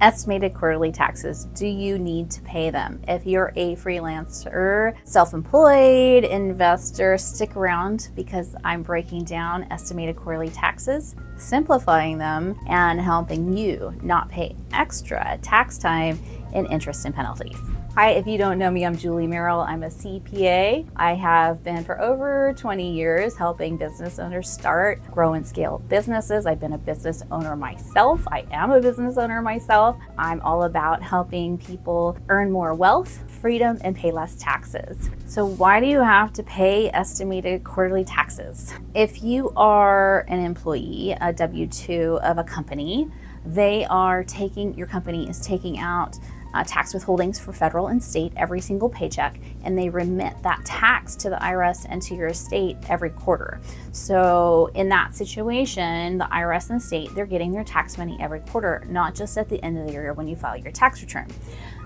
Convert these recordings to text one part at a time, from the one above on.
Estimated quarterly taxes. Do you need to pay them? If you're a freelancer, self-employed, investor, stick around because I'm breaking down estimated quarterly taxes, simplifying them, and helping you not pay extra tax time in interest and penalties. Hi, if you don't know me, I'm Julie Merrill. I'm a CPA. I have been for over 20 years helping business owners start, grow, and scale businesses. I've been a business owner myself. I am a business owner myself. I'm all about helping people earn more wealth, freedom, and pay less taxes. So why do you have to pay estimated quarterly taxes? If you are an employee, a W-2 of a company, your company is taking out tax withholdings for federal and state every single paycheck, and they remit that tax to the IRS and to your state every quarter. So in that situation, the IRS and state, they're getting their tax money every quarter, not just at the end of the year when you file your tax return.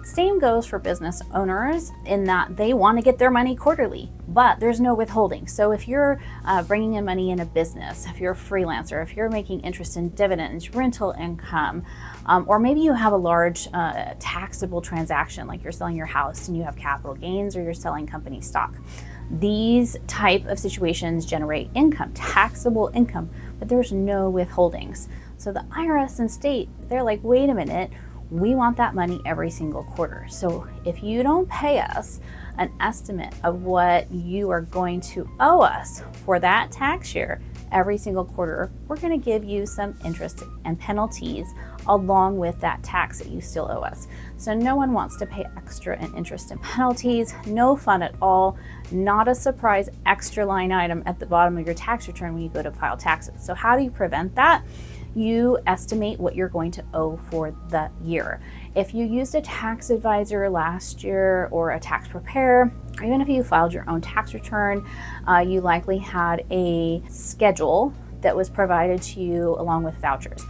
Same goes for business owners in that they want to get their money quarterly, but there's no withholding. So if you're bringing in money in a business, if you're a freelancer, if you're making interest in dividends, rental income, or maybe you have a large taxable transaction, like you're selling your house and you have capital gains, or you're selling company stock. These type of situations generate income, taxable income, but there's no withholdings. So the IRS and state, they're like, wait a minute, we want that money every single quarter. So if you don't pay us an estimate of what you are going to owe us for that tax year every single quarter, we're going to give you some interest and penalties along with that tax that you still owe us. So no one wants to pay extra in interest and penalties. No fun at all. Not a surprise extra line item at the bottom of your tax return when you go to file taxes. So how do you prevent that? You estimate what you're going to owe for the year. If you used a tax advisor last year or a tax preparer, or even if you filed your own tax return, you likely had a schedule that was provided to you along with vouchers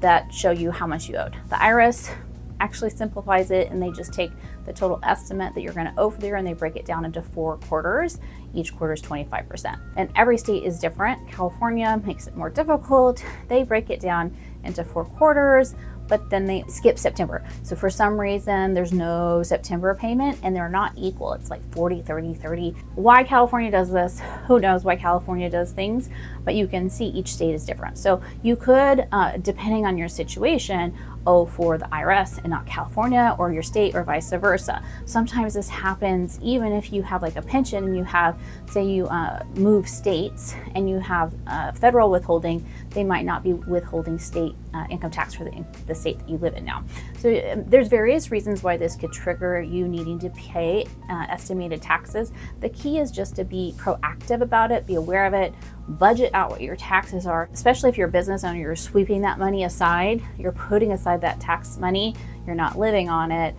that show you how much you owed. The IRS actually simplifies it, and they just take the total estimate that you're going to owe for the year and they break it down into 4 quarters. Each quarter is 25%. And every state is different. California makes it more difficult. They break it down into 4 quarters, but then they skip September. So for some reason, there's no September payment and they're not equal. It's like 40, 30, 30. Why California does this? Who knows why California does things, but you can see each state is different. So you could, depending on your situation, owe for the IRS and not California, or your state, or vice versa. Sometimes this happens even if you have like a pension and you have, say you move states and you have federal withholding, they might not be withholding state income tax for the state that you live in now. So there's various reasons why this could trigger you needing to pay estimated taxes. The key is just to be proactive about it, be aware of it, budget out what your taxes are, especially if you're a business owner, you're sweeping that money aside, you're putting aside that tax money, you're not living on it,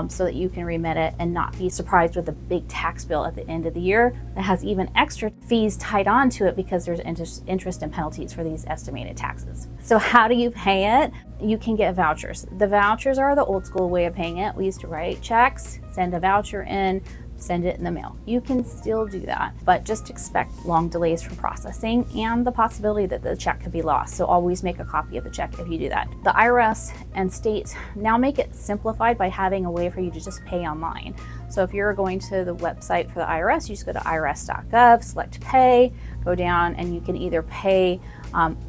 so that you can remit it and not be surprised with a big tax bill at the end of the year that has even extra fees tied on to it because there's interest and penalties for these estimated taxes. So how do you pay it? You can get vouchers. The vouchers are the old school way of paying it. We used to write checks, send a voucher in, send it in the mail. You can still do that, but just expect long delays for processing and the possibility that the check could be lost. So always make a copy of the check if you do that. The IRS and states now make it simplified by having a way for you to just pay online. So if you're going to the website for the IRS, you just go to irs.gov, select pay, go down, and you can either pay,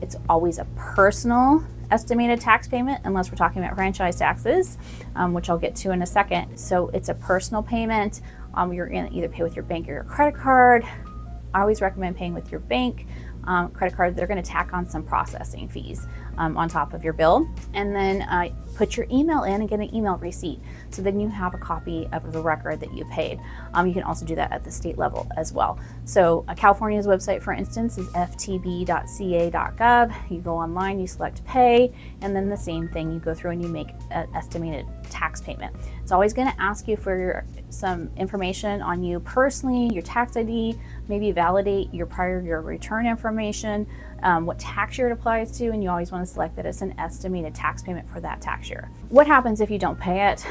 it's always a personal estimated tax payment, unless we're talking about franchise taxes, which I'll get to in a second. So it's a personal payment. You're going to either pay with your bank or your credit card. I always recommend paying with your bank. Credit card, they're going to tack on some processing fees on top of your bill. And then put your email in and get an email receipt. So then you have a copy of the record that you paid. You can also do that at the state level as well. So California's website, for instance, is ftb.ca.gov. You go online, you select pay, and then the same thing, you go through and you make an estimated tax payment. It's always going to ask you for some information on you personally, your tax ID, maybe validate your prior year return information, what tax year it applies to, and you always want to select that it's an estimated tax payment for that tax year. What happens if you don't pay it?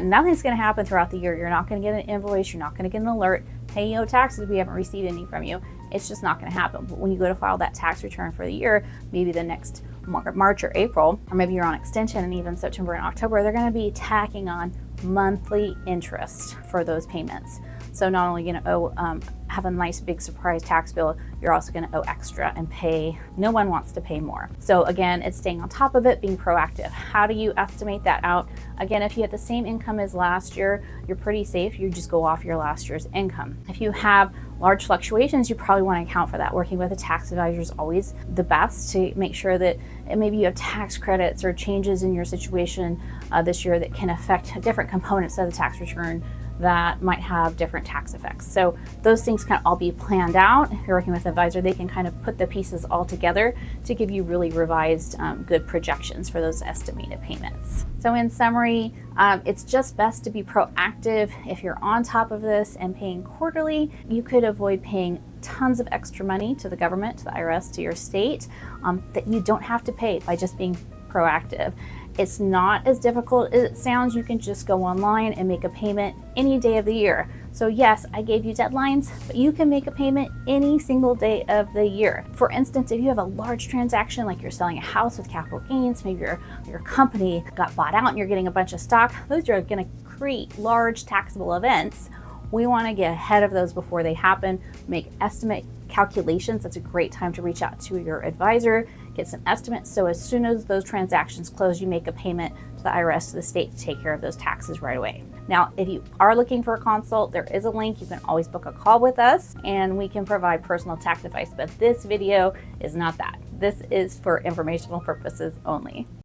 Nothing's going to happen throughout the year. You're not going to get an invoice. You're not going to get an alert. Hey, you owe taxes. We haven't received any from you. It's just not going to happen. But when you go to file that tax return for the year, maybe the next March or April, or maybe you're on extension and even September and October, they're going to be tacking on monthly interest for those payments. So not only going to have a nice big surprise tax bill, you're also going to owe extra and pay. No one wants to pay more. So again, it's staying on top of it, being proactive. How do you estimate that out? Again, if you had the same income as last year, you're pretty safe. You just go off your last year's income. If you have large fluctuations, you probably want to account for that. Working with a tax advisor is always the best to make sure that maybe you have tax credits or changes in your situation this year that can affect different components of the tax return that might have different tax effects. So those things can all be planned out. If you're working with an advisor, they can kind of put the pieces all together to give you really revised, good projections for those estimated payments. So in summary, it's just best to be proactive. If you're on top of this and paying quarterly, you could avoid paying tons of extra money to the government, to the IRS, to your state, that you don't have to pay by just being proactive. It's not as difficult as it sounds. You can just go online and make a payment any day of the year. So yes, I gave you deadlines, but you can make a payment any single day of the year. For instance, if you have a large transaction, like you're selling a house with capital gains, maybe your company got bought out and you're getting a bunch of stock, those are going to create large taxable events. We want to get ahead of those before they happen, make estimate calculations. That's a great time to reach out to your advisor, get some estimates. So as soon as those transactions close, you make a payment to the IRS, to the state, to take care of those taxes right away. Now, if you are looking for a consult, there is a link. You can always book a call with us and we can provide personal tax advice. But this video is not that. This is for informational purposes only.